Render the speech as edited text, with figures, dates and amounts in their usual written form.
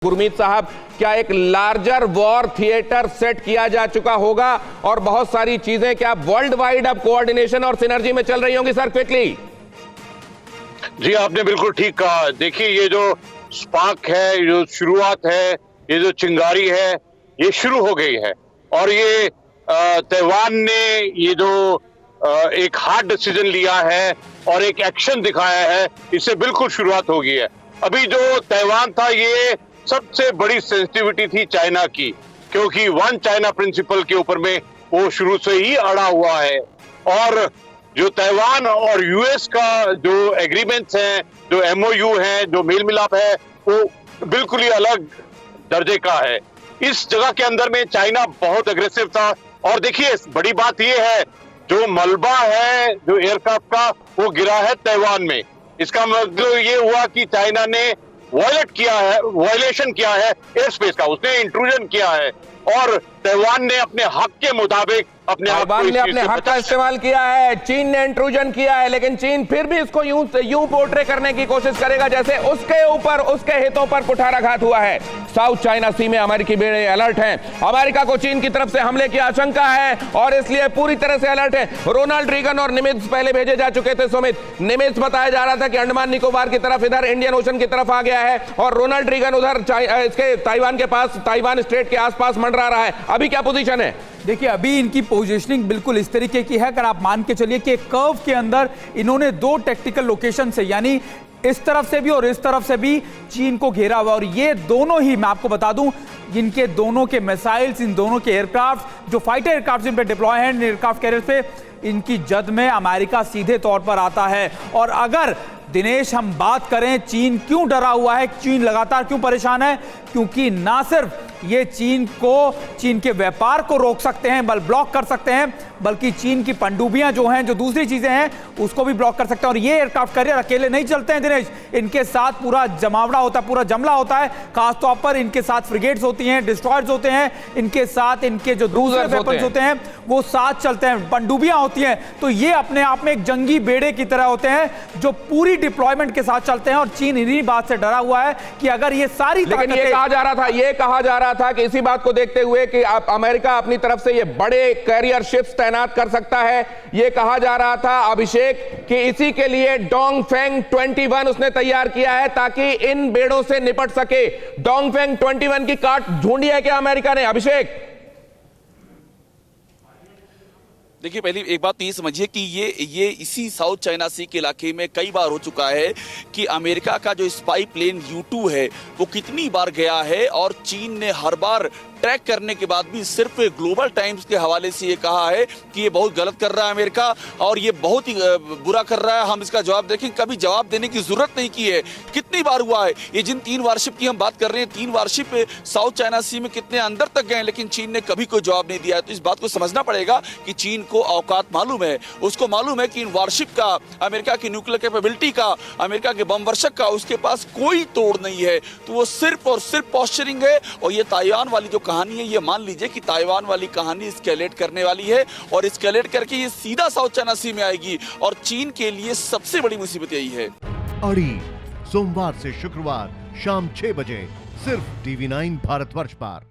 गुरमीत साहब, क्या एक लार्जर वॉर थिएटर सेट किया जा चुका होगा और बहुत सारी चीजें क्या वर्ल्ड वाइड अब कोऑर्डिनेशन और सिनर्जी में चल रही होंगी? Sir quickly. जी, आपने बिल्कुल ठीक कहा। देखिए, ये जो स्पार्क है, जो शुरुआत है, ये जो चिंगारी है, ये शुरू हो गई है। और ये ताइवान ने ये जो एक हार्ड डिसीजन लिया है और एक एक्शन दिखाया है, इससे बिल्कुल शुरुआत हो गई है। अभी जो ताइवान था, ये सबसे बड़ी सेंसिटिविटी थी चाइना की, क्योंकि वन चाइना प्रिंसिपल के ऊपर में वो शुरू से ही अड़ा हुआ है। और जो ताइवान और यूएस का जो एग्रीमेंट्स हैं, जो एमओयू है, जो मेल मिलाप है, वो बिल्कुल ही अलग दर्जे का है। इस जगह के अंदर में चाइना बहुत अग्रेसिव था। और देखिए, बड़ी बात ये है, जो मलबा है जो एयरक्राफ्ट का, वो गिरा है ताइवान में। इसका मतलब ये हुआ कि चाइना ने वायलेशन किया है एयर स्पेस का, उसने इंट्रूजन किया है। और ताइवान ने अपने हक के मुताबिक अपने हक का इस्तेमाल किया है। चीन ने इंट्रूजन किया है, लेकिन चीन फिर भी इसको यूं पोर्ट्रे करने की कोशिश करेगा जैसे उसके ऊपर, उसके हितों पर कुठाराघात हुआ है। साउथ चाइना सी में अमेरिकी बेड़े अलर्ट हैं। अमेरिका को चीन की तरफ से हमले की आशंका है और इसलिए पूरी तरह से अलर्ट है। रोनाल्ड रीगन और निमित्ज पहले भेजे जा चुके थे। सुमित, निमित्ज बताया जा रहा था कि अंडमान निकोबार की तरफ, इधर इंडियन ओशन की तरफ आ गया है और रोनाल्ड रीगन उधर इसके ताइवान के पास, ताइवान स्ट्रेट के आसपास मंडरा रहा है। अभी क्या पोजीशन है? देखिए, अभी इनकी पोजीशनिंग बिल्कुल इस तरीके की है। अगर आप मान के चलिए कि कर्व के अंदर इन्होंने दो टेक्टिकल लोकेशन से, यानी इस तरफ से भी और इस तरफ से भी चीन को घेरा हुआ। और ये दोनों ही, मैं आपको बता दूं, इनके दोनों के मिसाइल्स, इन दोनों के एयरक्राफ्ट, जो फाइटर एयरक्राफ्ट जिन पे डिप्लॉय हैं एयरक्राफ्ट कैरियर पे, इनकी जद में अमेरिका सीधे तौर पर आता है। और अगर दिनेश हम बात करें चीन क्यों डरा हुआ है, चीन लगातार क्यों परेशान है, क्योंकि ना सिर्फ ये चीन के व्यापार को रोक सकते हैं, ब्लॉक कर सकते हैं, बल्कि चीन की पनडुब्बियां जो हैं, जो दूसरी चीजें हैं, उसको भी ब्लॉक कर सकते हैं। और ये एयरक्राफ्ट कैरियर अकेले नहीं चलते हैं दिनेश, इनके साथ पूरा जमावड़ा होता है, पूरा जमला होता है। खासतौर पर इनके साथ फ्रिगेट्स होती हैं, डिस्ट्रॉयर्स होते हैं, इनके साथ इनके जो दूसरे वेपन्स होते हैं वो साथ चलते हैं, पनडुब्बियां होती हैं। तो ये अपने आप में एक जंगी बेड़े की तरह होते हैं जो पूरी डिप्लॉयमेंट के साथ चलते हैं। और चीन इन्हीं बात से डरा हुआ है कि अगर ये सारी, लेकिन ये कहा जा रहा था कि इसी बात को देखते हुए कि अमेरिका अपनी तरफ से ये बड़े कैरियर शिप्स तैनात कर सकता है। ये कहा जा रहा था, अभिषेक, कि इसी के लिए डोंगफेंग 21 उसने तैयार किया है ताकि इन बेड़ों से निपट सके। डोंगफेंग 21 की काट ढूंढी है क्या अमेरिका ने, अभिषेक? देखिए, पहली एक बात तो ये समझिए कि ये इसी साउथ चाइना सी के इलाके में कई बार हो चुका है कि अमेरिका का जो स्पाई प्लेन U-2 है वो कितनी बार गया है और चीन ने हर बार ट्रैक करने के बाद भी सिर्फ ग्लोबल टाइम्स के हवाले से ये कहा है कि ये बहुत गलत कर रहा है अमेरिका और ये बहुत ही बुरा कर रहा है, हम इसका जवाब देखें। कभी जवाब देने की जरूरत नहीं की है। कितनी बार हुआ है ये, जिन 3 वारशिप की हम बात कर रहे हैं, 3 वारशिप साउथ चाइना सी में कितने अंदर तक गए, लेकिन चीन ने कभी कोई जवाब नहीं दिया है। तो इस बात को समझना पड़ेगा कि चीन को औकात मालूम है, उसको मालूम है कि इन वारशिप का, अमेरिका की न्यूक्लियर कैपेबिलिटी का, अमेरिका के बम वर्षक का उसके पास कोई तोड़ नहीं है। तो वो सिर्फ और सिर्फ पॉस्चरिंग है। और ये ताइवान वाली जो कहानी है, ये मान लीजिए कि ताइवान वाली कहानी एस्केलेट करने वाली है और एस्केलेट करके ये सीधा साउथ चाइना सी में आएगी और चीन के लिए सबसे बड़ी मुसीबत यही है। अड़ी, सोमवार से शुक्रवार शाम 6 बजे सिर्फ TV9 भारतवर्ष पर।